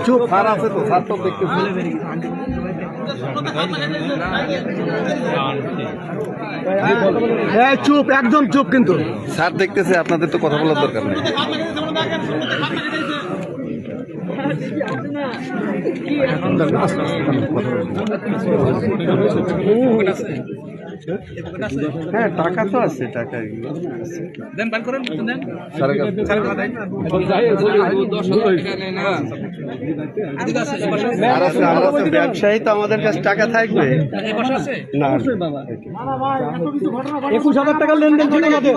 চুপ স্যার আছে তো, স্যার তো দেখতে চুপ, একদম চুপ। কিন্তু স্যার দেখতেছে, আপনাদের তো কথা বলার দরকার নেই। হ্যাঁ, টাকা তো আছে, টাকা ব্যবসায়ী তো আমাদের কাছে টাকা থাকবে না। 21,000 টাকার লেনদেন ছিল আমাদের।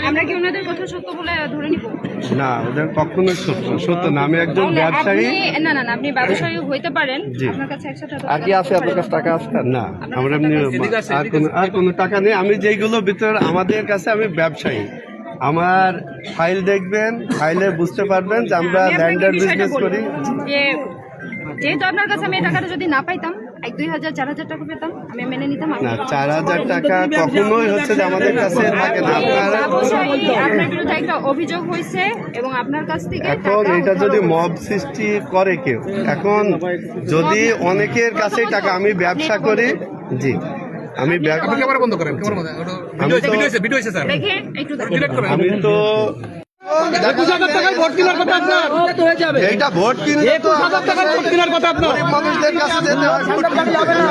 আমরা কি ওনাদের কথা সত্য বলে ধরে নিব? না, ওদের কখনো সত্য না। আমি একজন ব্যবসায়ী। না না না, আপনি ব্যবসায়ী হইতে পারেন, আপনার কাছে 100 টাকা আগে আছে, আপনার কাছে টাকা আছে না? আমরা আর কোনো টাকা নেই। আমি যেগুলো ভিতরে আমাদের কাছে, আমি ব্যবসায়ী। আমার ফাইল দেখবেন, ফাইলে বুঝতে পারবেন যে আমরা ল্যান্ডার বিজনেস করি। যেহেতু আপনার কাছে আমি টাকাটা যদি না পাইতাম, 2,000 4,000 টাকা পেতাম, আমি মেনে নিতাম। না, 4,000 টাকা কখনোই হচ্ছে যে আমাদের কাছে থাকে না। আপনার বিরুদ্ধে একটা অভিযোগ হয়েছে এবং আপনার কাছ থেকে এখন এটা যদি মব সৃষ্টি করে কেউ, এখন যদি অনেকের কাছে টাকা, আমি ব্যবসা করি। জি, আমি আমি তো 21,000 টাকায় ভোট কেনার কথা আপনার, এইটা ভোট কিনে 21,000 টাকায় ভোট কেনার কথা আপনার। মানুষদের কাছে যেতে হয়, ভোট কিনতে হবে না।